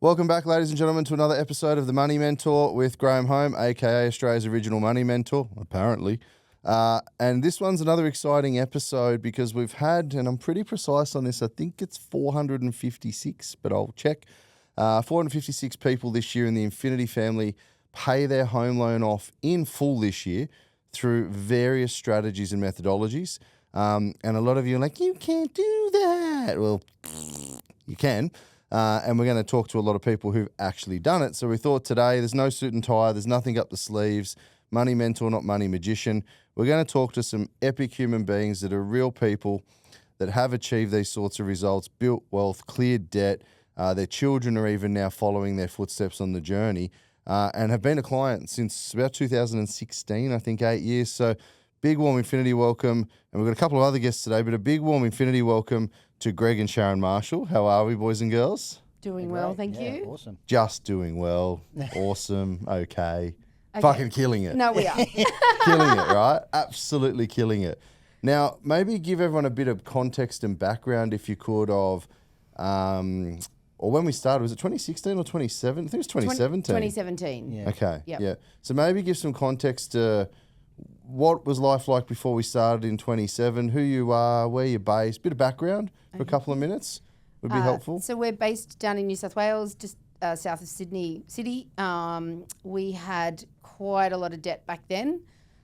Welcome back, ladies and gentlemen, to another episode of The Money Mentor with Graham Home, aka Australia's original money mentor, apparently. And this one's another exciting episode because we've had, and I'm pretty precise on this, I think it's 456, but I'll check. 456 people this year in the Infinity family pay their home loan off in full this year through various strategies and methodologies. And a lot of you are like, you can't do that. Well, you can. And we're going to talk to a lot of people who've actually done it. So we thought today, there's no suit and tie, there's nothing up the sleeves, money mentor, not money magician. We're going to talk to some epic human beings that are real people that have achieved these sorts of results, built wealth, cleared debt. Their children are even now following their footsteps on the journey and have been a client since about 2016, I think 8 years. So big warm Infinity welcome. And we've got a couple of other guests today, but a big warm Infinity welcome to Greg and Sharyn Marshall. How are we, boys and girls? Doing well, thank you. Awesome. Just doing well. Awesome. Okay. Fucking killing it. No, we are. Killing it, right? Absolutely killing it. Now, maybe give everyone a bit of context and background, if you could, of, or when we started, was it 2016 or 2017? I think it was 2017. 2017. Yeah. Okay. Yep. Yeah. So maybe give some context to what was life like before we started in 27, who you are, where you're based, bit of background for a couple of minutes would be helpful. So we're based down in New South Wales, just south of Sydney City. We had quite a lot of debt back then.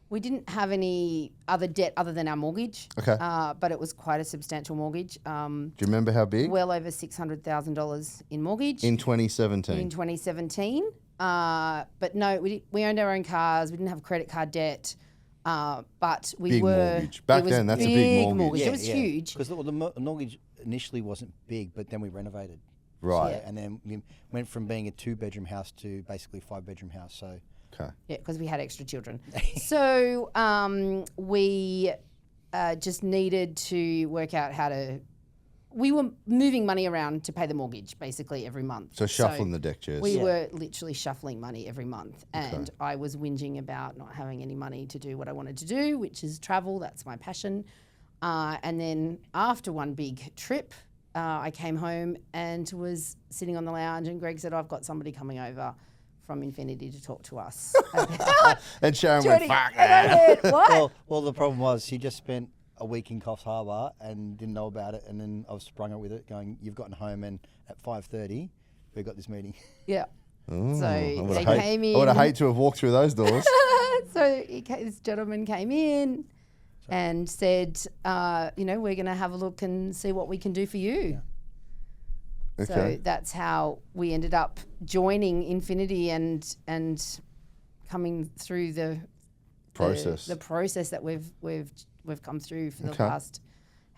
We didn't have any other debt other than our mortgage. Okay. But it was quite a substantial mortgage. Do you remember how big? Well over $600,000 in mortgage. In 2017. In 2017. But no, we owned our own cars. We didn't have credit card debt. But we Big were... mortgage. Back then, that's a big mortgage. It was huge. Because the mortgage initially wasn't big, but then we renovated. Right. So, and then we went from being a 2-bedroom house to basically a 5-bedroom house. So Okay. Yeah, because we had extra children. So we just needed to work out how to... We were moving money around to pay the mortgage basically every month. So shuffling the deck chairs. We were literally shuffling money every month. And I was whinging about not having any money to do what I wanted to do, which is travel. That's my passion. And then after one big trip, I came home and was sitting on the lounge and Greg said, I've got somebody coming over from Infinity to talk to us. And Sharyn went, fuck And I that. went, what? well, the problem was he just spent a week in Coffs Harbour and didn't know about it, and then I was sprung up with it, going, "You've gotten home, and at 5:30, we've got this meeting." Yeah. Ooh, So I would they have came in. I would have hated to have walked through those doors. So this gentleman came in and said, we're going to have a look and see what we can do for you. Okay. So that's how we ended up joining Infinity and coming through the Process. the process that we've come through for the past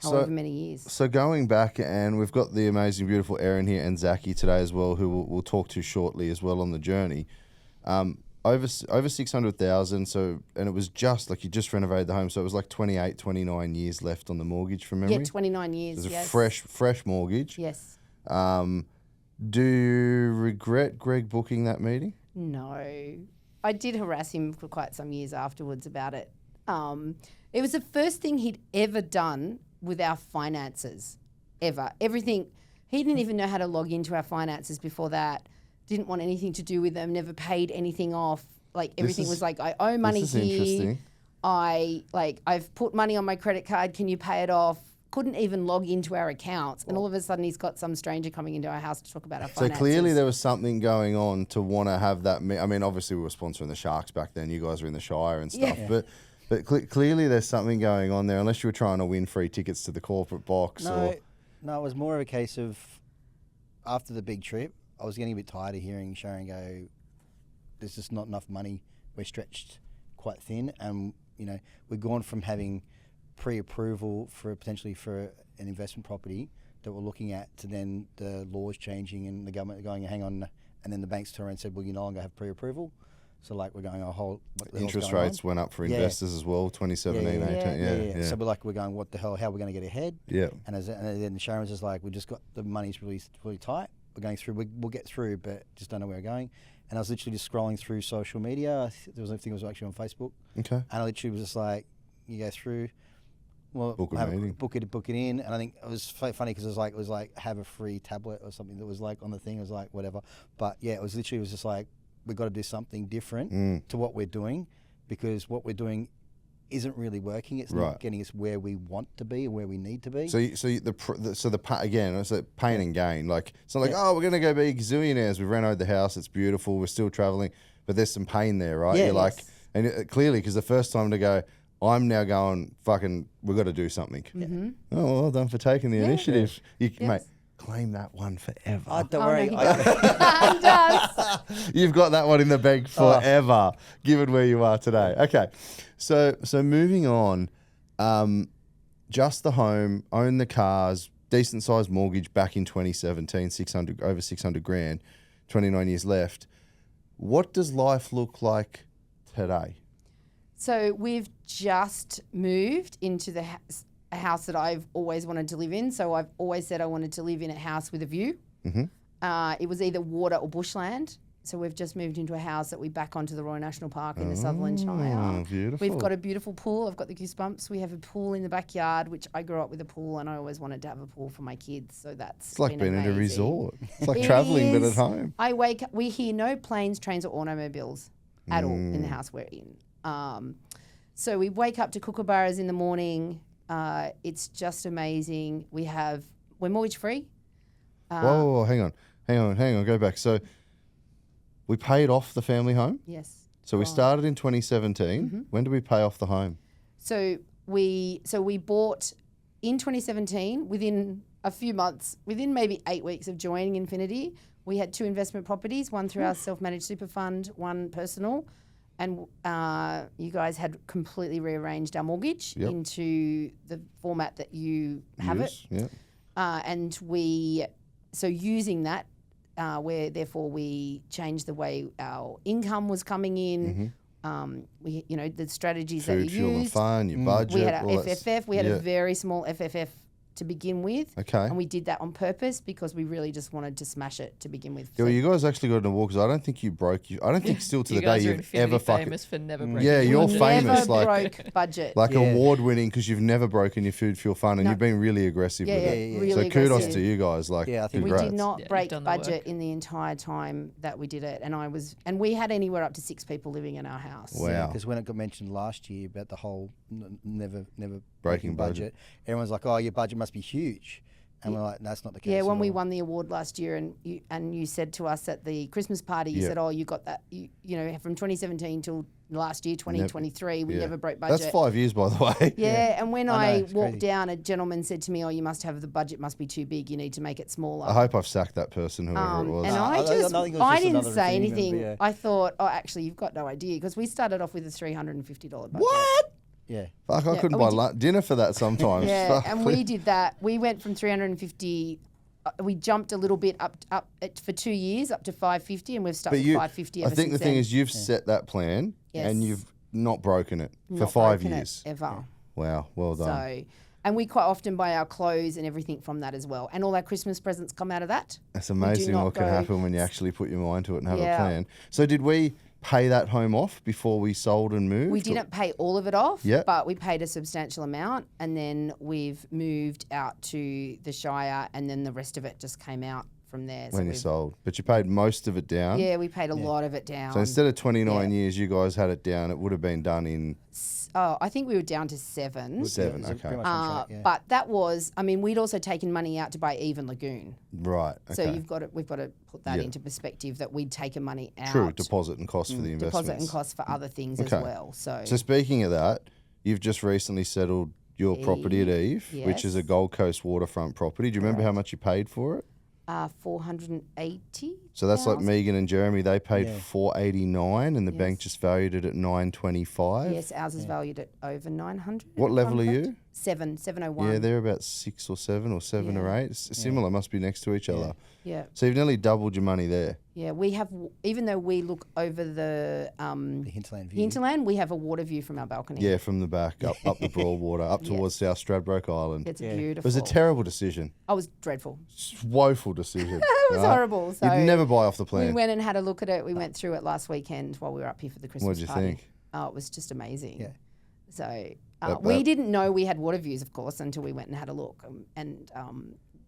however many years. So going back, and we've got the amazing, beautiful Erin here and Zachy today as well, who we'll talk to shortly as well on the journey. Over 600,000. So, and it was just like you just renovated the home, so it was like 28, 29 years left on the mortgage from memory. Yeah, 29 years. It was yes. a fresh mortgage. Yes. Do you regret Greg booking that meeting? No. I did harass him for quite some years afterwards about it. It was the first thing he'd ever done with our finances, ever. Everything. He didn't even know how to log into our finances before that. Didn't want anything to do with them, never paid anything off. Like everything was like, I owe money This is here. interesting. I've put money on my credit card, can you pay it off? Couldn't even log into our accounts. And all of a sudden he's got some stranger coming into our house to talk about our finances. So clearly there was something going on to want to have that. I mean, obviously we were sponsoring the Sharks back then. You guys were in the Shire and stuff. Yeah. But clearly there's something going on there, unless you were trying to win free tickets to the corporate box. No, it was more of a case of after the big trip, I was getting a bit tired of hearing Sharyn go, there's just not enough money. We're stretched quite thin. And, we've gone from having pre-approval potentially for an investment property that we're looking at to then the laws changing and the government going, hang on, and then the banks turned around and said, well, you no longer have pre-approval. So we're going, what the Interest hell's going rates on? went up for investors as well, 2017, 18. Yeah. So we're going, what the hell, how are we going to get ahead? Yeah. And then Sharon was just like, we just got the money's really tight. We're going through, we'll get through, but just don't know where we're going. And I was literally just scrolling through social media. I think it was actually on Facebook. Okay. And I literally was just like, you go through, Well, Book a meeting. book it in, and I think it was funny because it was like have a free tablet or something that was like on the thing. It was like whatever, but yeah, it was just like we've got to do something different to what we're doing, because what we're doing isn't really working. It's not getting us where we want to be and where we need to be. So again, it's a pain and gain. Like it's not like we're gonna go be gazillionaires. We've renovated the house. It's beautiful. We're still traveling, but there's some pain there, right? Yeah, You're like, and clearly because the first time to go, I'm now going fucking. We've got to do something. Mm-hmm. Oh, well done for taking the initiative. You mate. Claim that one forever. Oh, don't worry. No, he does. You've got that one in the bank forever, given where you are today. Okay, so moving on, just the home, own the cars, decent sized mortgage back in 2017, over 600 grand, 29 years left. What does life look like today? So we've just moved into a house that I've always wanted to live in. So I've always said I wanted to live in a house with a view. Mm-hmm. It was either water or bushland. So we've just moved into a house that we back onto the Royal National Park in the Sutherland Shire. Beautiful. We've got a beautiful pool. I've got the goosebumps. We have a pool in the backyard, which I grew up with a pool, and I always wanted to have a pool for my kids. So that's It's like been being at a amazing. resort. It's like traveling, but at home. I wake up. We hear no planes, trains, or automobiles at all in the house we're in. So we wake up to kookaburras in the morning. It's just amazing. We're mortgage free. Whoa, hang on. Go back. So we paid off the family home. Yes. So we started in 2017. Mm-hmm. When did we pay off the home? So we bought in 2017. Within a few months, within maybe 8 weeks of joining Infinity, we had 2 investment properties. One through our self-managed super fund, one personal. And you guys had completely rearranged our mortgage into the format that you have it. Yeah. And using that, we changed the way our income was coming in. The strategies that Food, you fuel, and used. fun, your budget. We had our all that FFF. We had a very small FFF to begin with. Okay. And we did that on purpose because we really just wanted to smash it to begin with. Yeah, well, you guys actually got an award because I don't think you broke. I don't think still to the day guys are you've Infinity ever fucking. famous for never breaking. Yeah, you're We famous, never like broke budget. award winning because you've never broken your food, fuel, fun, and you've been really aggressive with it. really So kudos aggressive. to you guys. Like, Yeah, I think We congrats. did not Yeah, you've break done the budget work. in the entire time that we did it, and we had anywhere up to 6 people living in our house. Wow. Because when it got mentioned last year about the whole never Breaking budget. everyone's like, "Oh, your budget must be huge," and we're like, "That's not the case." Yeah, when at we all." won the award last year, and you said to us at the Christmas party, you said, "Oh, you got that." From 2017 till last year, 2023, we never broke budget. That's 5 years, by the way. Yeah, and when I know, I it's walked crazy. down, a gentleman said to me, "Oh, you must have the budget must be too big. You need to make it smaller." I hope I've sacked that person, whoever it was. And I think it was I just didn't another say thing, anything. yeah. I thought, oh, actually, you've got no idea because we started off with a $350 budget. What? Yeah. Fuck, I couldn't we buy did- dinner for that sometimes. Yeah, Fuck. and we did that. We went from 350. We jumped a little bit up for 2 years up to 550, and we've stuck But with 550 I ever think the since thing then. is, you've set that plan and Yes. you've not broken it for Not 5 broken it years. ever. Wow, well done. So, and we quite often buy our clothes and everything from that as well, and all our Christmas presents come out of that. It's amazing not what can go- happen when you actually put your mind to it and have a Yeah. plan. So did we pay that home off before we sold and moved? We didn't pay all of it off, Yeah. but we paid a substantial amount, and then we've moved out to the Shire, and then the rest of it just came out from there. when you we've- sold. But you paid most of it down. Yeah, we paid a lot of it down. So instead of 29 Yeah. years, you guys had it down. It would have been done in I think we were down to 7. 7. Yeah, it was Okay. pretty much on track, yeah. But that was, we'd also taken money out to buy Even Lagoon. Right. Okay. So we've got to put that Yeah. into perspective that we'd taken money out. True. Deposit and cost for the investments. Deposit and costs for other things Okay. as well. So, So speaking of that, you've just recently settled your property at Eve, which is a yes. Gold Coast waterfront property. Do you remember how much you paid for it? 480. So that's like 1,000. Megan and Jeremy. They paid Yeah. 489, and the bank just valued it at 925. Yes, ours is valued at over 900. What if level I'm are correct. you? 701. Yeah, they're about 6 or 7 or 7 or 8. Similar, must be next to each other. Yeah. So you've nearly doubled your money there. Yeah, we have, even though we look over the The hinterland view. hinterland, we have a water view from our balcony. Yeah, from the back, up the Broadwater, up towards South Stradbroke Island. It's Yeah. It beautiful. was a terrible decision. I was dreadful. Woeful decision. It was horrible. So You'd never buy off the we plan. went and had a look at it. We went through it last weekend while we were up here for the Christmas What'd you party. think? Oh, it was just amazing. Yeah. So, We didn't know we had water views, of course, until we went and had a look, and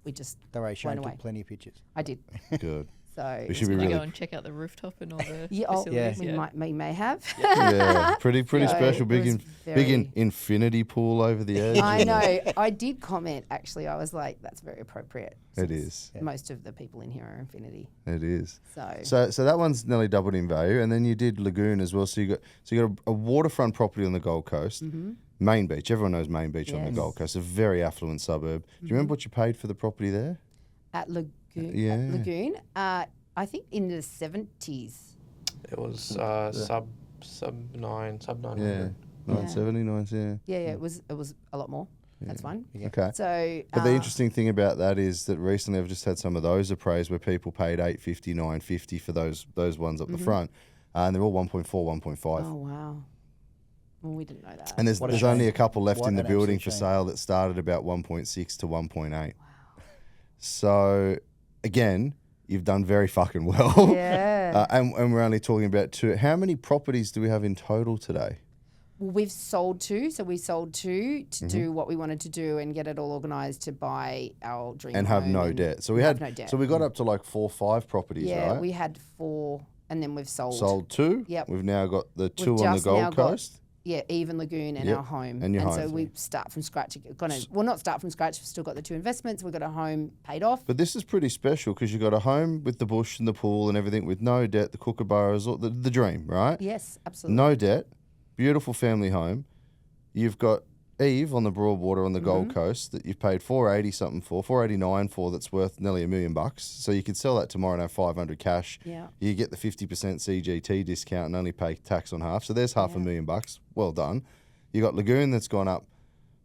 we just Don't worry, Sharyn blown away. took plenty of pictures. I did. Good. So We should be Gonna really go and check out the rooftop and all the yeah, facilities. we may have. yeah, pretty So special. it Big was very- infinity pool over the edge. I know. I did comment, actually. I was like, that's very appropriate. It since is. Most of the people in here are Infinity. It is. So So that one's nearly doubled in value, and then you did Lagoon as well. So you got a waterfront property on the Gold Coast, Main Beach. Everyone knows Main Beach on the Yes. Gold Coast, a very affluent suburb. Do you remember what you paid for the property there? at Lagoon, Yeah. I think in the 70s. It was sub 900. Yeah, 970, 970. Yeah, it was a lot more. That's fine. Okay. So, But the interesting thing about that is that recently I've just had some of those appraised where people paid $850, $950 for those ones up the front, and they're all 1.4, 1.5. oh wow, well we didn't know that. And there's What a only shame. a couple left What in the an building absolute for shame. sale that started about 1.6 to 1.8. Wow. So again, you've done very fucking well. Yeah. And we're only talking about two. How many properties do we have in total today? Well, we've sold two, so we sold two to do what we wanted to do and get it all organised to buy our dream And have home no and debt. So we have had. no debt. So we got up to like 4 or 5 properties, yeah, right? we had 4, and then we've sold. Sold 2. Yep. We've now got the 2 on the just now Gold got- Coast. Yeah, Even Lagoon and Yep, our home. and your so home. we start from scratch. Not start from scratch. We've still got the 2 investments. We've got a home paid off. But this is pretty special because you've got a home with the bush and the pool and everything with no debt, the kookaburras, the dream, right? Yes, absolutely. No debt, beautiful family home. You've got Eve on the Broadwater on the Gold Coast that you've paid $489 for, that's worth nearly $1 million. So you could sell that tomorrow and have $500 cash. Yeah. You get the 50% CGT discount and only pay tax on half. So there's half $1,000,000. Well done. You got Lagoon that's gone up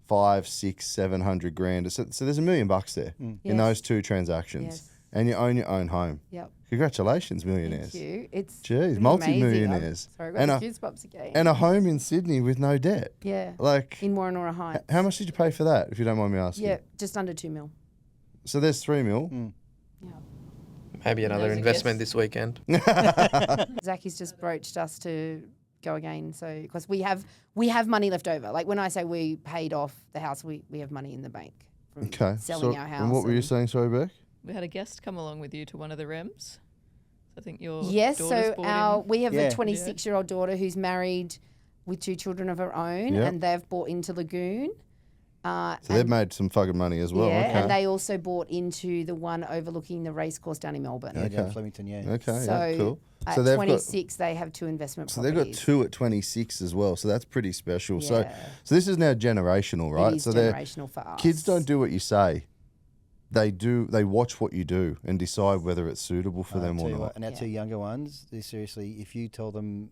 500, 600, 700 grand. So there's $1 million there in Yes. those 2 transactions. Yes. And you own your own home. Yep. Congratulations, millionaires. Thank you. It's Jeez, pretty multi-millionaires. amazing. Sorry, I And got a- the goosebumps again. And a home in Sydney with no debt. yeah. Like, In Warrenora Heights. how much did you pay for that, if you don't mind me asking? Yeah, just under 2 mil. So there's 3 mil. Yeah. Maybe another Those are investment guess. this weekend. Zachy's just broached us to go again. So because we have money left over. Like when I say we paid off the house, we have money in the bank from Okay. selling our house. And what were you saying, sorry, Beck? We had a guest come along with you to one of the REMs. I think your Yes, daughter's so bought in. we have Yeah. a 26-year-old daughter who's married with 2 children of her own, Yep. and they've bought into Lagoon. So they've made some fucking money as well. yeah, Okay. and they also bought into the one overlooking the race course down in Melbourne. Yeah, down Okay. Flemington, yeah. Okay, So yeah, cool. at So they've 26, they have 2 investment So they've properties. got 2 at 26 as well. So that's pretty special. Yeah. So this is now generational, right? It is so generational for us. kids don't do what you say. They do. They watch what you do and decide whether it's suitable for them Tell or you not. what, and our Yeah. 2 younger ones, they seriously, if you tell them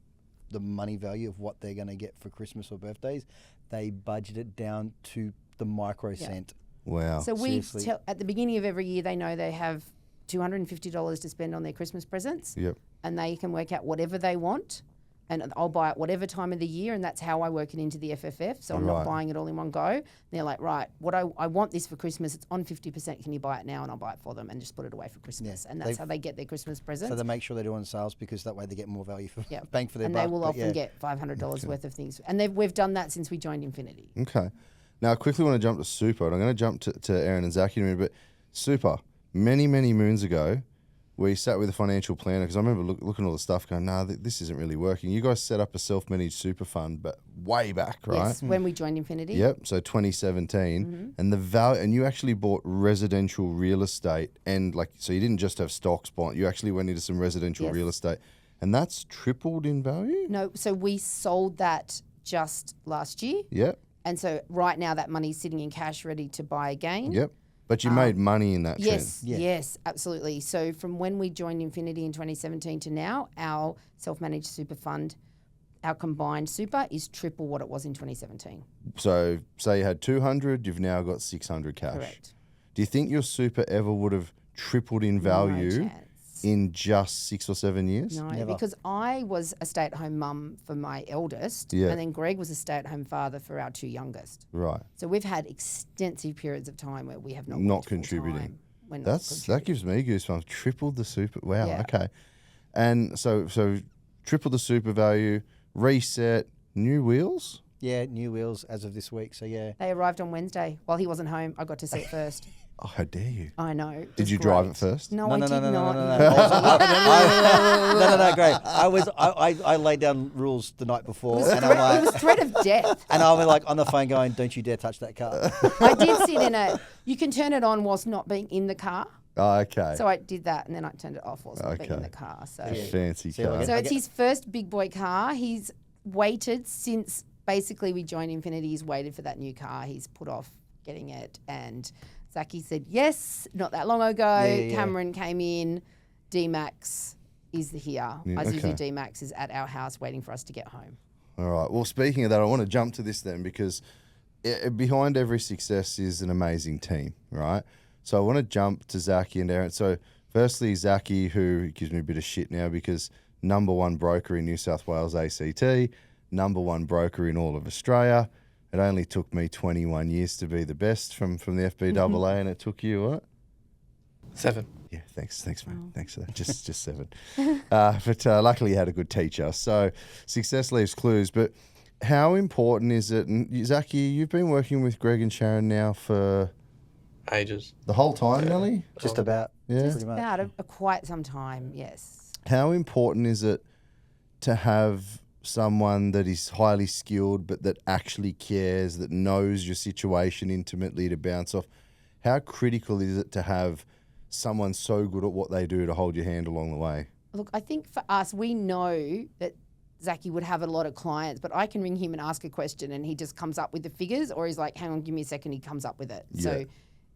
the money value of what they're going to get for Christmas or birthdays, they budget it down to the micro cent. Wow. So we Seriously. tell at the beginning of every year, they know they have $250 to spend on their Christmas presents, Yep. and they can work out whatever they want, and I'll buy it whatever time of the year, and that's how I work it into the FFF. So I'm Right. not buying it all in one go. And they're like, right, what I want this for Christmas. It's on 50%. Can you buy it now? And I'll buy it for them and just put it away for Christmas. And that's They've- how they get their Christmas presents. So they make sure they're doing sales because that way they get more value for Yeah. bang for their and buck. they will but often yeah. get $500 worth of things. And we've done that since we joined Infinity. Okay. Now I quickly want to jump to Super, and I'm going to jump to Aaron and Zach in a minute. But Super, many moons ago, we sat with a financial planner because I remember looking at all the stuff, going, "Nah, this isn't really working." You guys set up a self-managed super fund, but way back, right? Yes, when we joined Infinity. Yep. So 2017, and the value, and you actually bought residential real estate, and so you didn't just have stocks, bond. You actually went into some residential Yes. real estate, and that's tripled in value. No, so we sold that just last year. Yep. And so right now that money's sitting in cash ready to buy again. Yep. But you made money in that Yes, trend. Yeah. yes, absolutely. So from when we joined Infinity in 2017 to now, our self-managed super fund, our combined super is triple what it was in 2017. So say you had 200, you've now got 600 cash. Correct. Do you think your super ever would have tripled in value No chance. in just 6 or 7 years? No, Never. because I was a stay-at-home mum for my eldest, Yeah. and then Greg was a stay-at-home father for our 2 youngest. Right. So we've had extensive periods of time where we have not Not worked full contributing. time. We're not That contributing. gives me goosebumps. Tripled the super. Wow. Yeah. Okay. And so triple the super value, reset, new wheels. Yeah, new wheels as of this week. So yeah. They arrived on Wednesday. While he wasn't home, I got to see it first. Oh, how dare you? I know. It Did was you drive great. it first? No, No, I no, did no, no, not. no, no, no. Great. I laid down rules the night before, and It was threat of death. and I'm like on the phone going, "Don't you dare touch that car." I did sit in it. You can turn it on whilst not being in the car. Oh, okay. So I did that, and then I turned it off whilst not being in Okay. the car. So, Fancy See, I car. get- so it's his first big boy car. He's waited since basically we joined Infinity. He's waited for that new car. He's put off getting it, and Zachy said yes not that long ago. Yeah. Cameron came in. D-Max is here. Yeah, Isuzu okay. D-Max is at our house waiting for us to get home. All right. Well, speaking of that, I want to jump to this then because behind every success is an amazing team, right? So I want to jump to Zachy and Aaron. So firstly, Zachy, who gives me a bit of shit now because number one broker in New South Wales ACT, number one broker in all of Australia. It only took me 21 years to be the best from the FBAA, and it took you what? 7. Yeah, thanks, man. Thanks for that. Just 7. But luckily, you had a good teacher. So success leaves clues. But how important is it? And Zachy, you've been working with Greg and Sharyn now for Ages. the whole time, Nelly? Just about. Yeah. Pretty much. About quite some time, yes. How important is it to have someone that is highly skilled but that actually cares, that knows your situation intimately to bounce off? How critical is it to have someone so good at what they do to hold your hand along the way? Look, I think for us, we know that Zachy would have a lot of clients, but I can ring him and ask a question and he just comes up with the figures, or he's like, hang on, give me a second, he comes up with it. Yeah. So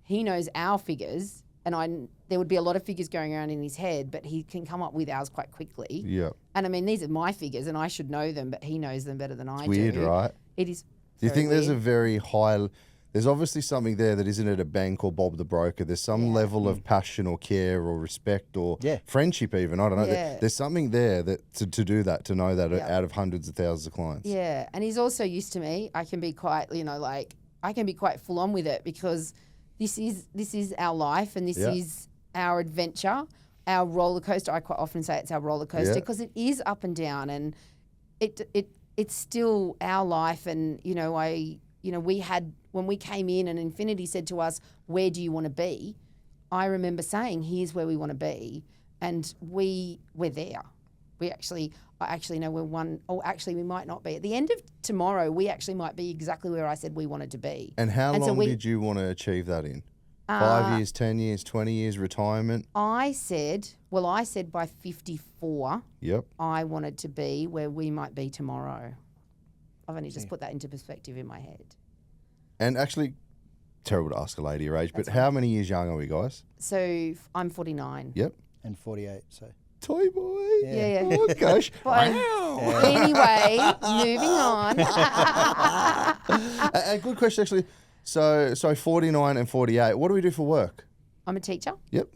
he knows our figures, and there would be a lot of figures going around in his head, but he can come up with ours quite quickly. Yeah. And I mean, these are my figures and I should know them, but he knows them better than I Weird, do. right? It is. Do you think there's a weird. very high... There's obviously something there that isn't at a bank or Bob the broker. There's some level of passion or care or respect or friendship even. I don't know. Yeah. There's something there that to do that, to know that Yeah. out of hundreds of thousands of clients. Yeah, and he's also used to me. I can be quite, I can be quite full on with it because this is our life and this Yeah. is our adventure, our roller coaster. I quite often say it's our roller coaster Yeah. because it is up and down, and it's still our life. And we had, when we came in and Infinity said to us, "Where do you want to be?" I remember saying, "Here's where we want to be," and we're there. I actually know we're one. Oh, actually, we might not be. At the end of tomorrow, we actually might be exactly where I said we wanted to be. And how And so long we- did you want to achieve that in? 5 years, 10 years, 20 years, retirement? I said by 54, Yep. I wanted to be where we might be tomorrow. I've only just put that into perspective in my head. And actually, terrible to ask a lady your age, but That's how many years young are we, guys? So I'm 49. Yep. And 48. So. Toy boy. Yeah. Oh, gosh. But anyway, moving on. A good question, actually. So 49 and 48, what do we do for work? I'm a teacher. Yep.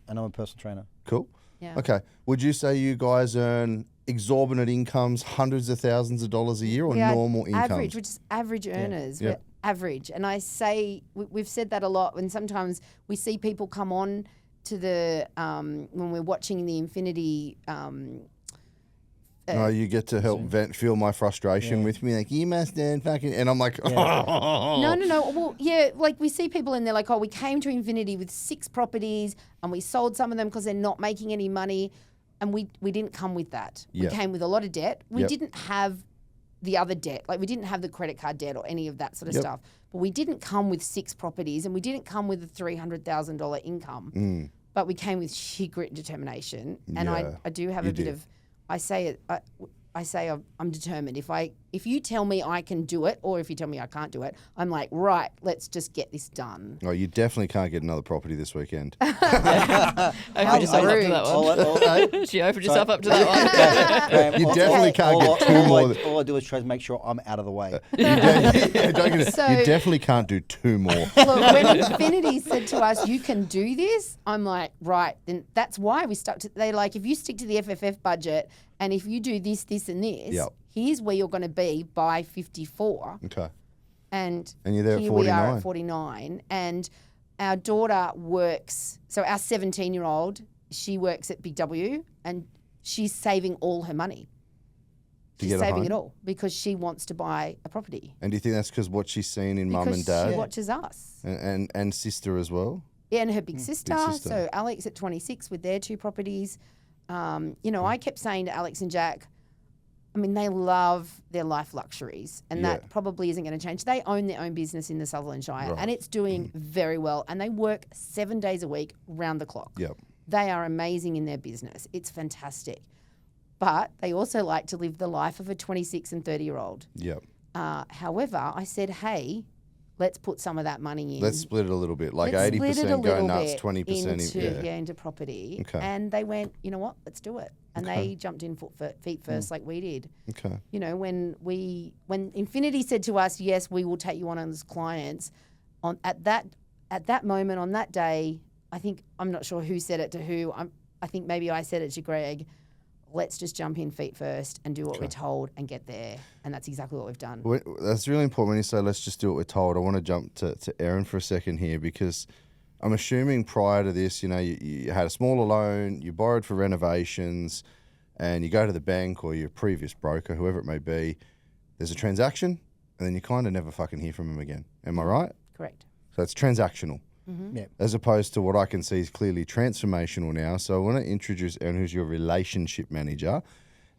And I'm a personal trainer. Cool. Yeah. Okay. Would you say you guys earn exorbitant incomes, hundreds of thousands of dollars a year, or We are normal incomes? average, which is average earners. Yeah. We're average. And I say, we've said that a lot, and sometimes we see people come on to the, when we're watching the Infinity, No, you get to help feel my frustration with me. Like, you must earn fucking... And I'm like, No. Well, yeah, like we see people and they're like, oh, we came to Infinity with 6 properties and we sold some of them because they're not making any money. And we didn't come with that. Yep. We came with a lot of debt. We Yep. didn't have the other debt. Like we didn't have the credit card debt or any of that sort of Yep. stuff. But we didn't come with 6 properties and we didn't come with a $300,000 income. But we came with sheer grit and determination. And Yeah, I do have you a bit did. of, I say I'm determined. If you tell me I can do it, or if you tell me I can't do it, I'm like, right, let's just get this done. Oh, you definitely can't get another property this weekend. Opened yourself up to that one. She opened herself up to that one. You definitely can't get 2 more. All I do is try to make sure I'm out of the way. You So- definitely can't do 2 more. Look, when Infinity said to us, you can do this, I'm like, right, then that's why we stuck to, they like, if you stick to the FFF budget and if you do this, this and this, Yep. here's where you're going to be by 54. Okay. And you're there at here we are 49. at 49. And our daughter works, so our 17-year-old, she works at Big W and she's saving all her money. to She's get a saving home? it all because she wants to buy a property. And do you think that's because what she's seen in mum and Because dad she watches us. and sister as well? Yeah, and her big sister. sister. So Alex at 26 with their 2 properties. I kept saying to Alex and Jack, I mean, they love their life luxuries, and Yeah. that probably isn't going to change. They own their own business in the Sutherland Shire, Right. and it's doing very well. And they work 7 days a week, round the clock. Yep. They are amazing in their business. It's fantastic. But they also like to live the life of a 26 and 30-year-old. Yep. However, I said, hey, let's put some of that money in. Let's split it a little bit, like Let's split it a 80% go little nuts, bit 20% into property. Okay. And they went, you know what, let's do it. And Okay. they jumped in feet first like we did. Okay. You know, when Infinity said to us, yes, we will take you on as clients, at that moment, on that day, I think, I'm not sure who said it to who, I think maybe I said it to Greg, let's just jump in feet first and do what we're told and get there. And that's exactly what we've done. That's really important when you say let's just do what we're told. I want to jump to Erin for a second here because I'm assuming prior to this, you had a smaller loan, you borrowed for renovations, and you go to the bank or your previous broker, whoever it may be, there's a transaction, and then you kind of never fucking hear from them again. Am I right? Correct. So it's transactional. Yeah. As opposed to what I can see is clearly transformational now. So I want to introduce Erin, who's your relationship manager.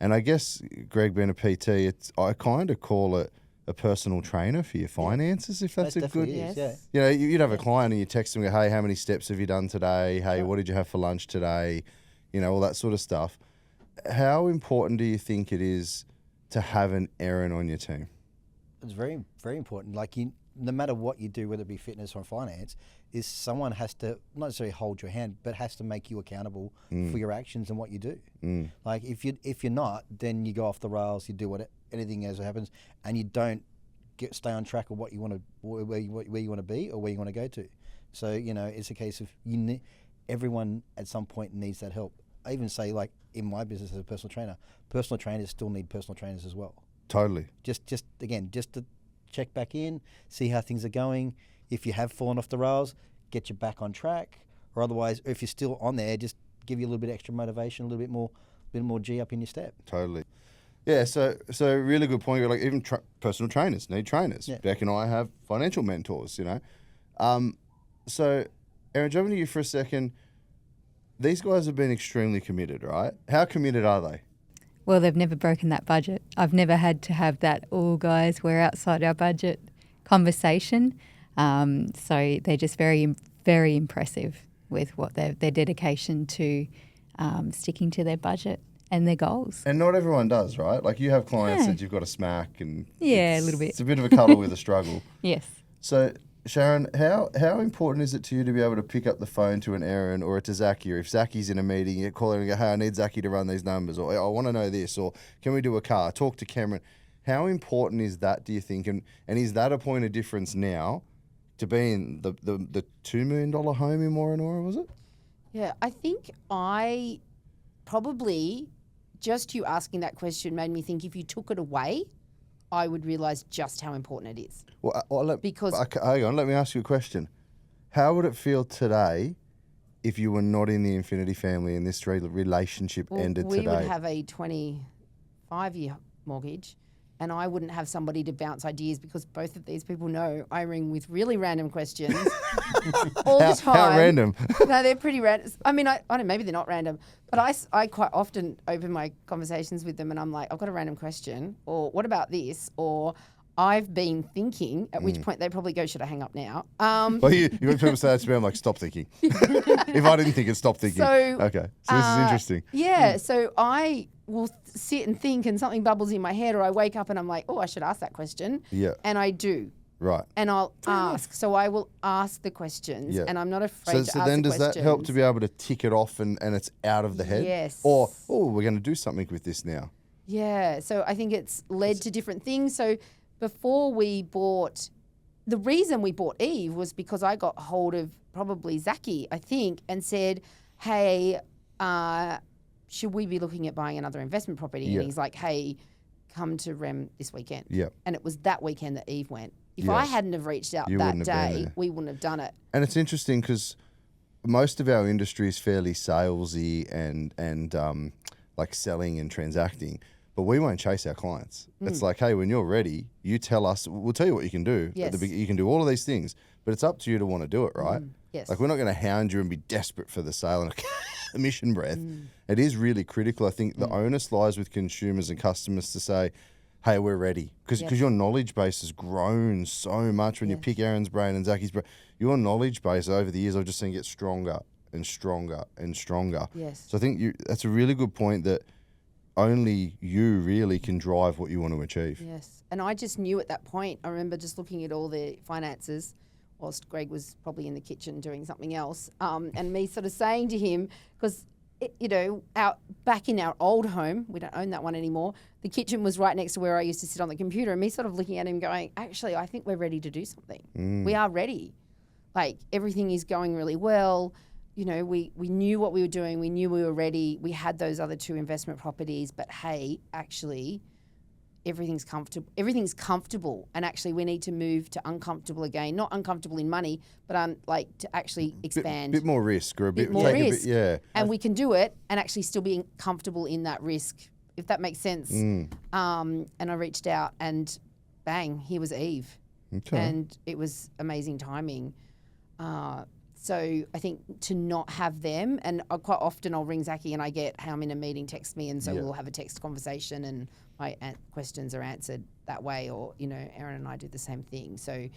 And I guess, Greg, being a PT, I kind of call it a personal trainer for your finances, if that's That a good... definitely is, yeah. You know, you'd have a client and you text them, hey, how many steps have you done today? Hey, what did you have for lunch today? You know, all that sort of stuff. How important do you think it is to have an Erin on your team? It's very, very important. Like, no matter what you do, whether it be fitness or finance, is someone has to not necessarily hold your hand, but has to make you accountable for your actions and what you do. Like, if you're not, then you go off the rails. You do anything as it happens, and you don't stay on track of what you want to, where you want to be or where you want to go to. So it's a case of everyone at some point needs that help. I even say, like, in my business as a personal trainers still need personal trainers as well. Totally. Just to check back in, see how things are going. If you have fallen off the rails, get you back on track. Or otherwise, if you're still on there, just give you a little bit extra motivation, a little bit more G up in your step. Totally. Yeah, so really good point. You're like, even personal trainers need trainers. Yeah. Beck and I have financial mentors, So, Erin, jumping to you for a second, these guys have been extremely committed, right? How committed are they? Well, they've never broken that budget. I've never had to have that, guys, we're outside our budget conversation. So they're just very, very impressive with what their dedication to sticking to their budget and their goals. And not everyone does, right? Like, you have clients that you've got to smack and... Yeah, a little bit. It's a bit of a cuddle with a struggle. Yes. So, Sharyn, how important is it to you to be able to pick up the phone to an Erin or to Zachy, or if Zachy's in a meeting, you call her and go, hey, I need Zachy to run these numbers, or I want to know this, or can we do a car? Talk to Cameron. How important is that, do you think? And is that a point of difference now to be in the $2 million home in Warrenora, was it? Yeah, I think I probably, just you asking that question made me think if you took it away, I would realise just how important it is. Because hang on, let me ask you a question. How would it feel today if you were not in the Infinity family and this relationship ended today? We would have a 25-year mortgage, and I wouldn't have somebody to bounce ideas because both of these people know I ring with really random questions all the time. How random? No, they're pretty random. I mean, I don't know, maybe they're not random, but I quite often open my conversations with them and I'm like, I've got a random question, or what about this, or I've been thinking, at which point they probably go, should I hang up now? Well, you when people say that to me, I'm like, stop thinking. If I didn't think it, stop thinking. Okay, so this is interesting. Yeah, so I will sit and think and something bubbles in my head, or I wake up and I'm like, oh, I should ask that question. Yeah. And I do. Right. And I'll ask. So I will ask the questions, and I'm not afraid to ask the questions. So then does that help to be able to tick it off and it's out of the head? Yes. Or, we're going to do something with this now. Yeah, so I think it's led to different things. So before we bought, the reason we bought Eve was because I got hold of probably Zachy, I think, and said, hey, should we be looking at buying another investment property? Yeah. And he's like, hey, come to Rem this weekend. Yeah. And it was that weekend that Eve went. If Yes. I hadn't have reached out You that wouldn't have been day, there. we wouldn't have done it. And it's interesting because most of our industry is fairly salesy and like selling and transacting. but we won't chase our clients. It's like, hey, when you're ready, you tell us. We'll tell you what you can do. Yes. You can do all of these things, but it's up to you to want to do it, right? Yes. Like, we're not going to hound you and be desperate for the sale and a mission breath. It is really critical. I think the onus lies with consumers and customers to say, hey, we're ready. Because your knowledge base has grown so much when you pick Aaron's brain and Zachy's brain. Your knowledge base over the years, I've just seen get stronger and stronger and stronger. Yes. So I think that's a really good point, that only you really can drive what you want to achieve. Yes. And I just knew at that point, I remember just looking at all the finances whilst Greg was probably in the kitchen doing something else, and me sort of saying to him, because, back in our old home, we don't own that one anymore, the kitchen was right next to where I used to sit on the computer, and me sort of looking at him going, actually, I think we're ready to do something. We are ready. Like, everything is going really well. We knew what we were doing. We knew we were ready. We had those other 2 investment properties, but hey, actually, everything's comfortable, and actually we need to move to uncomfortable again. Not uncomfortable in money, but to actually expand. Bit more risk, or a bit more risk. Yeah. And we can do it and actually still being comfortable in that risk, if that makes sense. And I reached out, and bang, here was Eve. Okay. And it was amazing timing. So I think to not have them, and quite often I'll ring Zachy and I get, hey, I'm in a meeting, text me, and so we'll have a text conversation and my questions are answered that way, or, Aaron and I do the same thing. So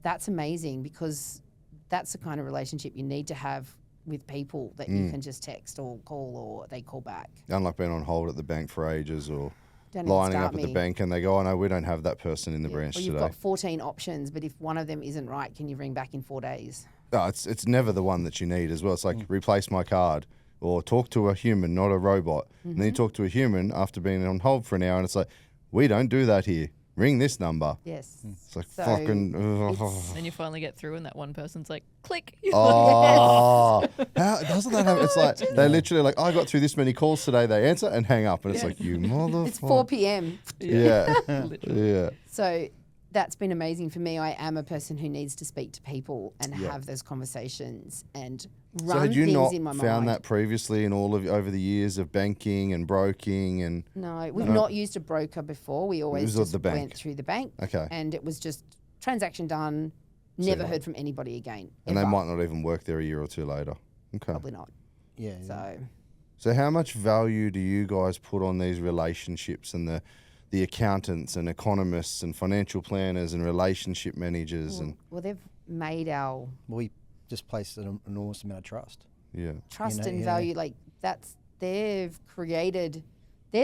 that's amazing, because that's the kind of relationship you need to have with people, that you can just text or call, or they call back. Unlike being on hold at the bank for ages, or Don't lining up at the bank and they go, oh no, we don't have that person in the branch Or you've today. got 14 options, but if one of them isn't right, can you ring back in 4 days? No, it's never the one that you need as well. It's like, replace my card, or talk to a human, not a robot. And then you talk to a human after being on hold for an hour, and it's like, we don't do that here. Ring this number. Yes. It's like, So fucking... And you finally get through, and that one person's like, click. Oh, how doesn't that happen? It's like, they literally like, I got through this many calls today, they answer and hang up. And it's like, you motherfucker. It's 4 p.m. Yeah. Literally. Yeah. So that's been amazing for me. I am a person who needs to speak to people and have those conversations and run So had you things not in my found mind. that previously in all of over the years of banking and broking and... No, we've not used a broker before. We always was at just the bank. went through the bank. Okay. And it was just transaction done, never heard from anybody again. And they ever. might not even work there a year or two later. Okay. Probably not. Yeah. So how much value do you guys put on these relationships and the accountants and economists and financial planners and relationship managers and... well, they've made our We just placed an enormous amount of trust. Yeah. trust and value, they're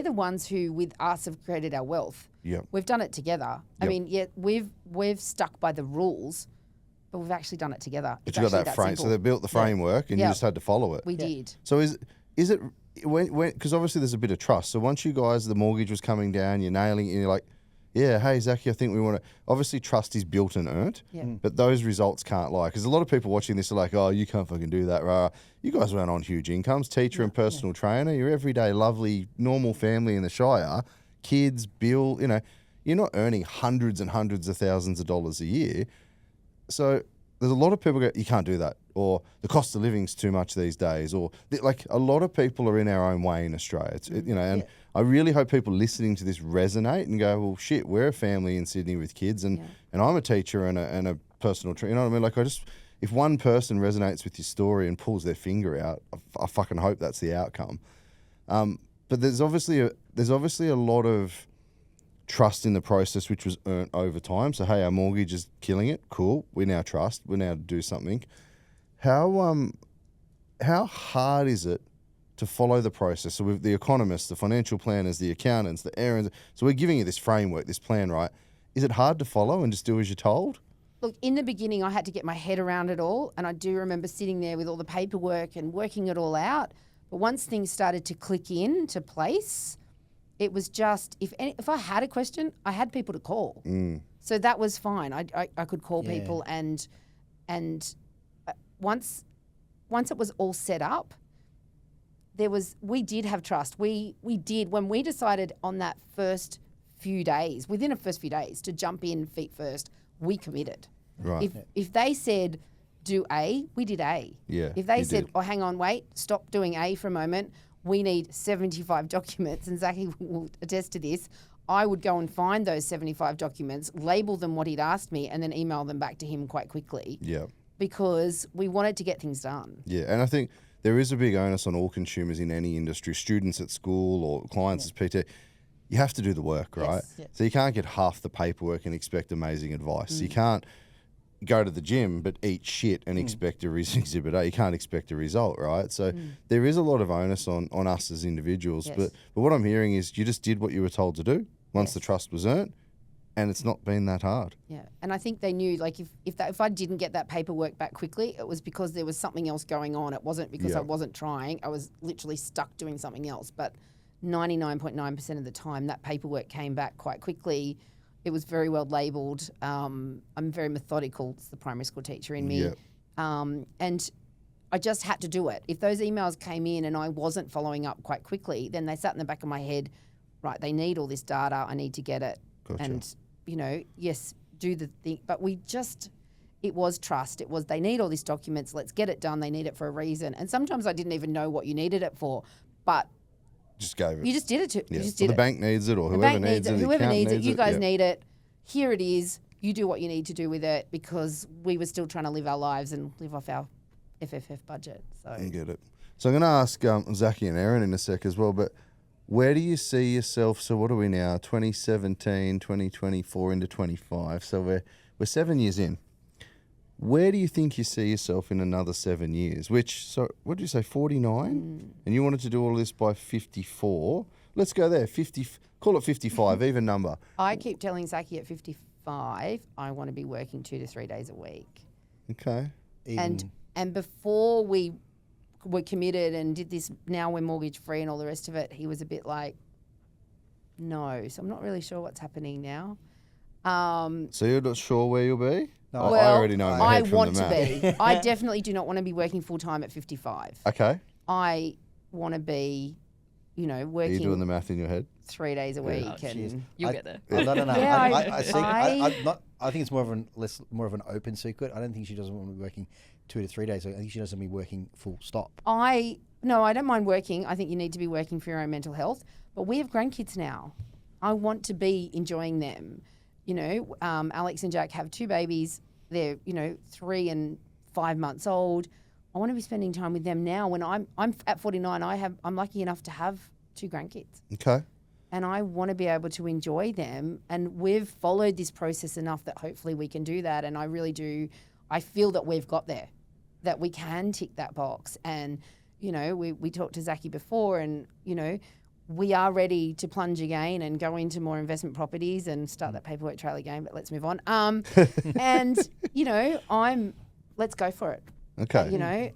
the ones who with us have created our wealth. Yep. We've done it together. I Yep. mean, we've stuck by the rules, but we've actually done it together. But It's you got actually that frame. So simple. they built the framework and you Yeah. just had to follow it. We did. So is it when because obviously there's a bit of trust. So once you guys, the mortgage was coming down, you're nailing it, and you're like, yeah, hey Zachy, I think we want to. Obviously, trust is built and earned, but those results can't lie. Because a lot of people watching this are like, oh, you can't fucking do that, rah. You guys weren't on huge incomes, teacher and personal trainer. You're everyday, lovely, normal family in the Shire, kids, bill. You're not earning hundreds and hundreds of thousands of dollars a year. So there's a lot of people go, you can't do that, or the cost of living's too much these days, or like a lot of people are in our own way in Australia. It's, and I really hope people listening to this resonate and go, well, shit, we're a family in Sydney with kids, and I'm a teacher and a personal trainer. You know what I mean? Like if one person resonates with your story and pulls their finger out, I fucking hope that's the outcome. But there's obviously a lot of trust in the process, which was earned over time. So, hey, our mortgage is killing it. Cool. We now trust. We now do something. How hard is it to follow the process? So with the economists, the financial planners, the accountants, the errands. So we're giving you this framework, this plan, right? Is it hard to follow and just do as you're told? Look, in the beginning, I had to get my head around it all. And I do remember sitting there with all the paperwork and working it all out. But once things started to click into place, it was just, if I had a question, I had people to call. So that was fine. I could call people and once it was all set up, we did have trust. We did, when we decided on that within the first few days to jump in feet first, we committed. Right. If they said do A, we did A. Yeah, If they you said, did. oh, hang on, wait, stop doing A for a moment, we need 75 documents, and Zachy will attest to this. I would go and find those 75 documents, label them what he'd asked me, and then email them back to him quite quickly. Yeah. Because we wanted to get things done. Yeah, and I think there is a big onus on all consumers in any industry, students at school or clients as PT. You have to do the work, right? Yes. Yep. So you can't get half the paperwork and expect amazing advice. You can't go to the gym but eat shit and expect a exhibit A. You can't expect a result, right? So there is a lot of onus on us as individuals. Yes. But what I'm hearing is you just did what you were told to do once the trust was earned, and it's not been that hard. Yeah, and I think they knew, like, if I didn't get that paperwork back quickly, it was because there was something else going on. It wasn't because I wasn't trying. I was literally stuck doing something else. But 99.9% of the time, that paperwork came back quite quickly. It was very well labelled. I'm very methodical. It's the primary school teacher in me. And I just had to do it. If those emails came in and I wasn't following up quite quickly, then they sat in the back of my head, right, they need all this data. I need to get it. Gotcha. And, you know, yes, do the thing. But it was trust. It was, they need all these documents. Let's get it done. They need it for a reason. And sometimes I didn't even know what you needed it for, but Just gave it. you just did it. Yeah. You just So did the it. bank needs it, or The whoever bank needs it. the Whoever accountant needs it. You guys yeah. need it. Here it is. You do what you need to do with it, because we were still trying to live our lives and live off our FFF budget. So I get it. So I'm going to ask Zachy and Erin in a sec as well, but where do you see yourself? So what are we now? 2017, 2024 into 25. So we're 7 years in. Where do you think you see yourself in another 7 years? So what did you say, 49? And you wanted to do all this by 54. Let's go there. 50. Call it 55, even number. I keep telling Zachy at 55, I want to be working 2 to 3 days a week. Okay. And before we were committed and did this, now we're mortgage free and all the rest of it, he was a bit like, no. So I'm not really sure what's happening now. So you're not sure where you'll be? No, I Well, already know in my I head from want the to math. be. I definitely do not want to be working full time at 55. Okay. I want to be, you know, Are you working doing the math in your head? 3 days a week. Oh, Jeez. And You'll get there. I don't know. Yeah, I think it's more of an open secret. I don't think she doesn't want to be working 2 to 3 days. I think she doesn't want to be working full stop. No, I don't mind working. I think you need to be working for your own mental health. But we have grandkids now. I want to be enjoying them. You know, Alex and Jack have 2 babies. They're, 3 and 5 months old. I want to be spending time with them now. When I'm at 49, I'm lucky enough to have 2 grandkids. Okay. And I want to be able to enjoy them. And we've followed this process enough that hopefully we can do that. And I really do. I feel that we've got there, that we can tick that box. And, we talked to Zachy before and, we are ready to plunge again and go into more investment properties and start that paperwork trail again, but let's move on. And, let's go for it. Okay.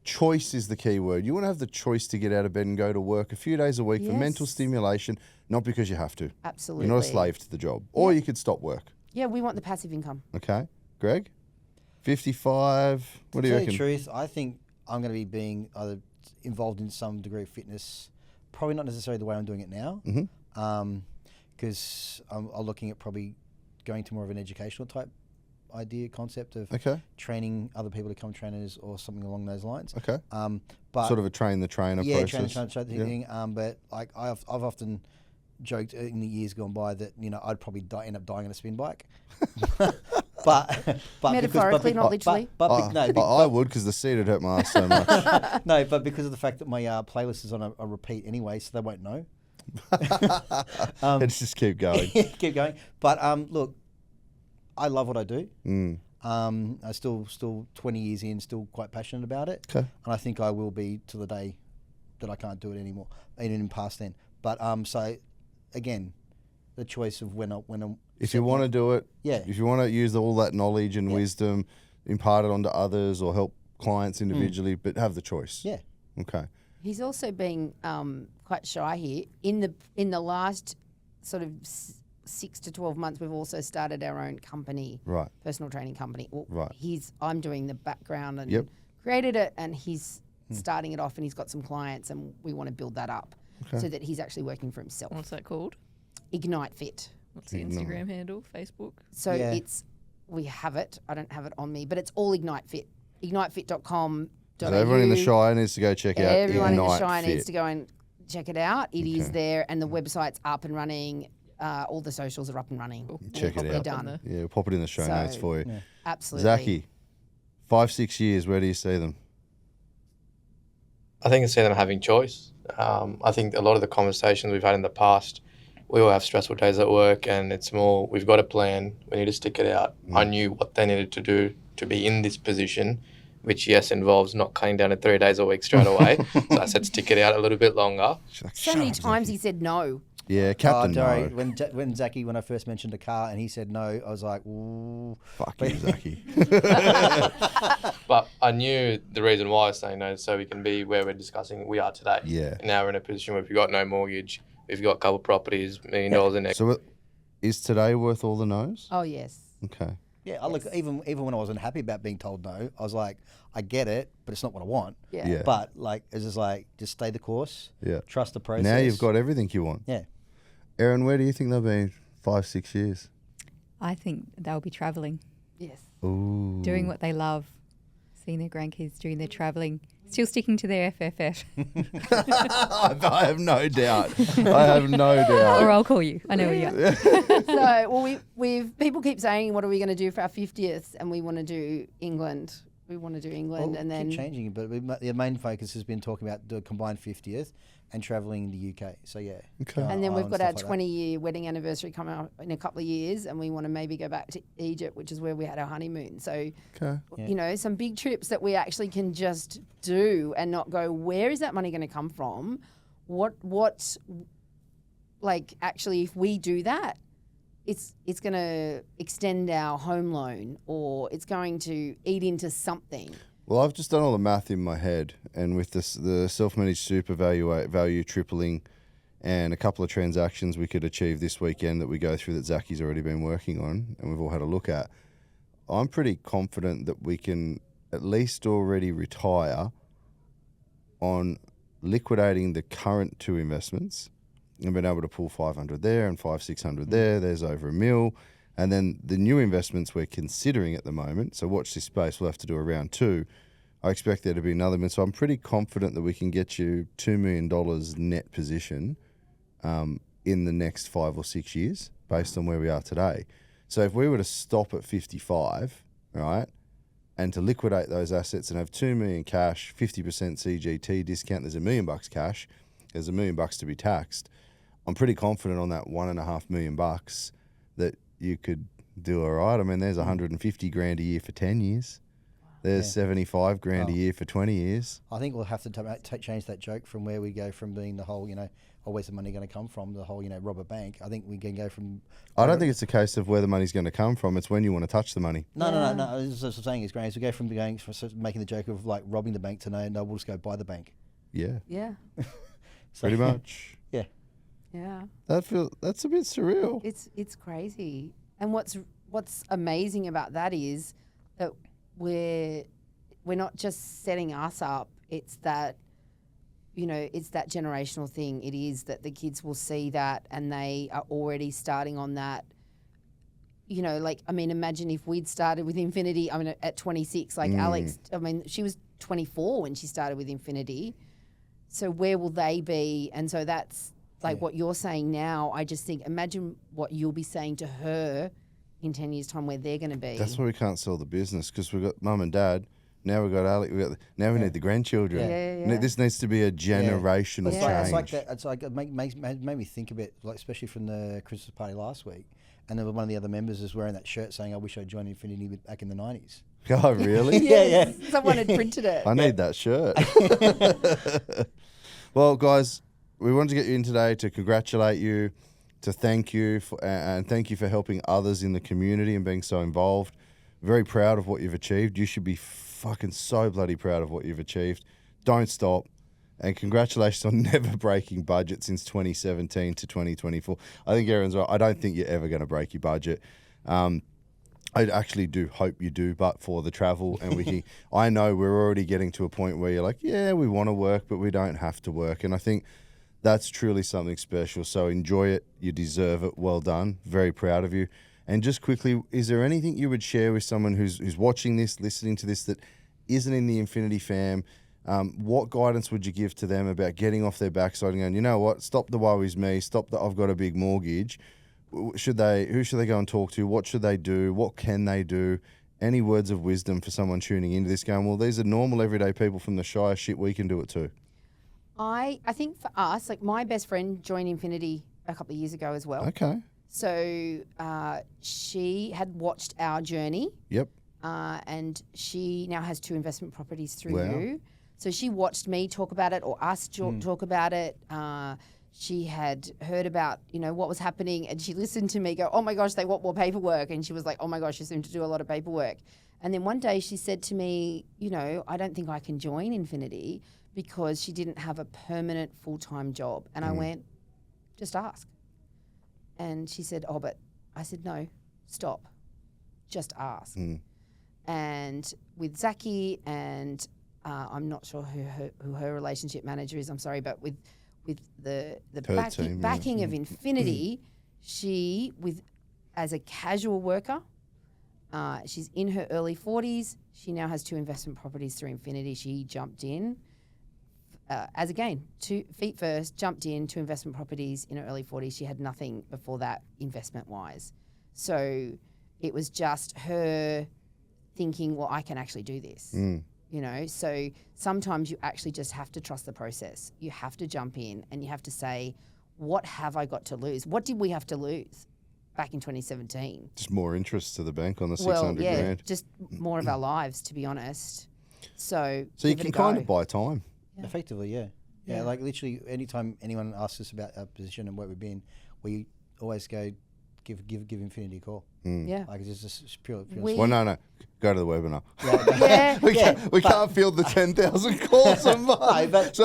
Choice is the key word. You want to have the choice to get out of bed and go to work a few days a week for mental Yes. stimulation, not because you have to. Absolutely. You're not a slave to the job. Or you could stop work. Yeah, we want the passive income. Okay. Greg? 55. What do you To tell reckon? the truth, I think I'm going to be being either involved in some degree of fitness, probably not necessarily the way I'm doing it now, because I'm looking at probably going to more of an educational type idea, concept of training other people to become trainers or something along those lines. Okay. But Sort of a train the trainer process. train thing. But like I've often joked in the years gone by that I'd probably end up dying on a spin bike. but Metaphorically, not literally. I would, because the seat would hurt my ass so much. No, but because of the fact that my playlist is on a repeat anyway, so they won't know. Let's just keep going. Keep going. But look, I love what I do. I still 20 years in, still quite passionate about it. Okay. And I think I will be to the day that I can't do it anymore, even in past then. But so again, the choice of when I'm If you want to do it, Yeah. if you want to use all that knowledge and wisdom, impart it onto others or help clients individually, but have the choice. Yeah. Okay. He's also been quite shy here. In the last sort of 6 to 12 months, we've also started our own company, Right. personal training company. Well, Right. I'm doing the background and Yep. created it, and he's starting it off, and he's got some clients, and we want to build that up so that he's actually working for himself. What's that called? Ignite Fit. What's the Instagram handle? Facebook? So Yeah. we have it. I don't have it on me, but it's all Ignite Fit. IgniteFit.com. So everyone in the Shire needs to go check out Everyone in the Ignite Shire Fit. needs to go and check it out. It is Okay. there, and the website's up and running. All the socials are up and running. Check it They're out. done. Yeah, we'll pop it in the show notes So- for you. Absolutely. Zachy, 5-6 years, where do you see them? I think it's them having choice. I think a lot of the conversations we've had in the past, we all have stressful days at work, and it's more we've got a plan. We need to stick it out. I knew what they needed to do to be in this position, which yes involves not cutting down to 3 days a week straight away. So I said stick it out a little bit longer. She's like, So "Shut many up, times Zachy." he said no. Yeah, Captain Sorry, No. when I first mentioned a car and he said no, I was like, ooh. Fuck you, Zachy. But I knew the reason why I was saying no, so we can be where we're discussing we are today. Yeah. And now we're in a position where we've got no mortgage, we've got a couple of properties, $1 million in equity. So is today worth all the no's? Oh yes. Okay. Yeah, I look, even when I wasn't happy about being told no, I was like, I get it, but it's not what I want. Yeah. Yeah. But like, it's just like, just stay the course. Yeah. Trust the process. Now you've got everything you want. Yeah. Erin, where do you think they'll be in 5-6 years? I think they'll be travelling, Yes. Ooh. doing what they love, seeing their grandkids doing their travelling, still sticking to their FFF. I have no doubt. I have no doubt. Or I'll call you. I know where you are. So, well, we've people keep saying, what are we going to do for our 50th? And we want to do England. We want to do England, Well, and then keep changing it, but the main focus has been talking about the combined 50th and travelling in the UK. So yeah. Okay. and then we've got our Ireland, stuff like that. 20-year wedding anniversary coming up in a couple of years, and we want to maybe go back to Egypt, which is where we had our honeymoon. So, Okay. you know, some big trips that we actually can just do and not go, where is that money going to come from? What, like, actually, if we do that, it's going to extend our home loan, or it's going to eat into something. Well, I've just done all the math in my head, and with this, the self-managed super value tripling and a couple of transactions we could achieve this weekend that we go through that Zachy's already been working on and we've all had a look at, I'm pretty confident that we can at least already retire on liquidating the current two investments and being able to pull 500 there and 600 there. There's over $1 million. And then the new investments we're considering at the moment, so watch this space, we'll have to do a round 2. I expect there to be another one. So I'm pretty confident that we can get you $2 million net position in the next 5 or 6 years based on where we are today. So if we were to stop at 55, right, and to liquidate those assets and have $2 million cash, 50% CGT discount, there's $1 million cash, there's $1 million to be taxed. I'm pretty confident on that $1.5 million that you could do all right. I mean, there's 150 grand a year for 10 years. There's 75 grand a year for 20 years. I think we'll have to change that joke from where we go from being the whole, where's the money going to come from, the whole, rob a bank. I think we can go from... I don't think it's a case of where the money's going to come from. It's when you want to touch the money. No. This is what I'm saying is, Graham, we go from making the joke of like robbing the bank to no, we'll just go buy the bank. Yeah, Yeah. So, pretty much. Yeah. Yeah. That's a bit surreal. It's crazy. And what's amazing about that is that we're not just setting us up. It's that, it's that generational thing. It is that the kids will see that and they are already starting on that. Imagine if we'd started with Infinity, at 26, like Alex, she was 24 when she started with Infinity. So where will they be? And so that's like what you're saying now. I just think, imagine what you'll be saying to her in 10 years' time, where they're going to be. That's why we can't sell the business, because we've got mum and dad. Now we've got Alex. Now we need the grandchildren. Yeah. This needs to be a generational change. It's like that. It's like it made me think a bit, like especially from the Christmas party last week, and then one of the other members is wearing that shirt saying, "I wish I'd joined Infinity back in the '90s." Oh, really? Yeah. Someone had printed it. I need that shirt. Well, guys, we wanted to get you in today to congratulate you, to thank you, and thank you for helping others in the community and being so involved. Very proud of what you've achieved. You should be fucking so bloody proud of what you've achieved. Don't stop. And congratulations on never breaking budget since 2017 to 2024. I think Erin's right. I don't think you're ever going to break your budget. I actually do hope you do, but for the travel and we can, I know we're already getting to a point where you're like, yeah, we want to work, but we don't have to work. And I think that's truly something special. So enjoy it. You deserve it. Well done. Very proud of you. And just quickly, is there anything you would share with someone who's watching this, listening to this, that isn't in the Infinity fam, what guidance would you give to them about getting off their backside and going, you know what, stop the woe is me, stop the I've got a big mortgage. Who should they go and talk to? What should they do? What can they do? Any words of wisdom for someone tuning into this going, well, these are normal everyday people from the Shire, shit, we can do it too. I think for us, like my best friend joined Infinity a couple of years ago as well. Okay. So she had watched our journey. Yep. And she now has 2 investment properties through Wow. you. So she watched me talk about it or us talk about it. She had heard about, what was happening, and she listened to me go, oh my gosh, they want more paperwork. And she was like, oh my gosh, you seem to do a lot of paperwork. And then one day she said to me, I don't think I can join Infinity because she didn't have a permanent full-time job. And I went, just ask. And she said, but I said, no, stop, just ask. And with Zaki and I'm not sure who her relationship manager is, I'm sorry, but with the backing of Infinity, she, as a casual worker, she's in her early 40s. She now has 2 investment properties through Infinity. She jumped in as 2 feet first, jumped in 2 investment properties in her early 40s. She had nothing before that investment-wise. So it was just her thinking, well, I can actually do this. So sometimes you actually just have to trust the process. You have to jump in and you have to say, what have I got to lose? What did we have to lose back in 2017? Just more interest to the bank on the 600 grand. Just more of our lives, to be honest. So you can kind of buy time. Yeah. Effectively, yeah. Yeah, like literally anytime anyone asks us about our position and where we've been, we always go, give Infinity a call. Yeah. Like it's just pure. Well, no. Go to the webinar. Yeah. we can't field the 10,000 calls a month.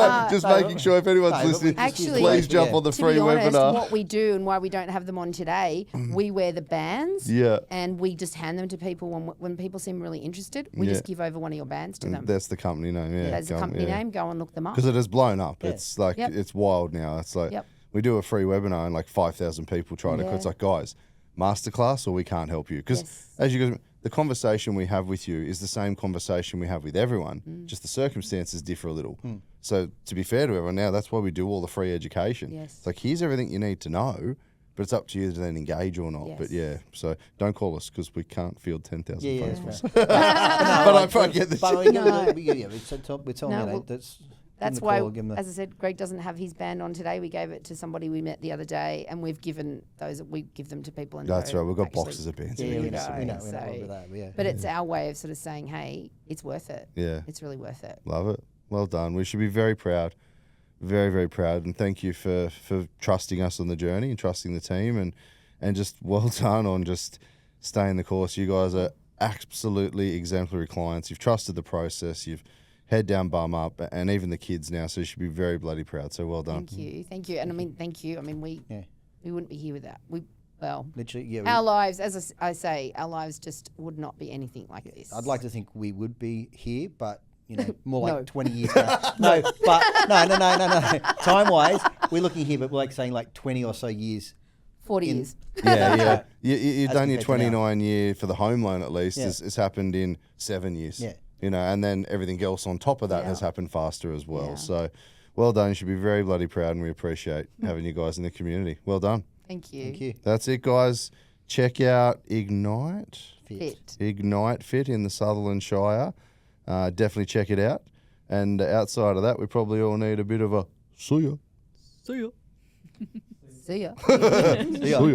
Making sure if anyone's listening, actually, please jump on the free webinar. What we do and why we don't have them on today, we wear the bands. Yeah. And we just hand them to people when people seem really interested. We just give over one of your bands to them. That's the company name. Yeah. That's the company name. Go and look them up. Because it has blown up. Yeah. It's like it's wild now. It's like we do a free webinar and like 5,000 people try to. It's like, guys, masterclass or we can't help you. Because as you guys, the conversation we have with you is the same conversation we have with everyone. Just the circumstances differ a little. So to be fair to everyone now, that's why we do all the free education. Yes. It's like, here's everything you need to know, but it's up to you to then engage or not. Yes. But so don't call us because we can't field 10,000 Yeah, phone calls. but I get the we're telling you that's why, as I said, Greg doesn't have his band on today. We gave it to somebody we met the other day, and we give them to people. And that's right. We've got boxes of bands. Yeah, we know. But it's our way of sort of saying, hey, it's worth it. Yeah. It's really worth it. Love it. Well done. We should be very proud. Very, very proud. And thank you for trusting us on the journey and trusting the team and just well done on just staying the course. You guys are absolutely exemplary clients. You've trusted the process. You've head down, bum up, and even the kids now. So you should be very bloody proud. So well done. Thank you. And I mean, thank you. I mean, we wouldn't be here without literally, our lives. As I say, our lives just would not be anything like this. I'd like to think we would be here, but more like 20 years now. No. Time wise, we're looking here, but we're like saying like 20 or so years. 40 years. Yeah. You've done your 29 year for the home loan at least. It's happened in 7 years. Yeah. And then everything else on top of that has happened faster as well. Yeah. So, well done. You should be very bloody proud, and we appreciate having you guys in the community. Well done. Thank you. Thank you. That's it, guys. Check out Ignite Fit. Ignite Fit in the Sutherland Shire. Definitely check it out. And outside of that, we probably all need a bit of a see ya. See ya. See ya.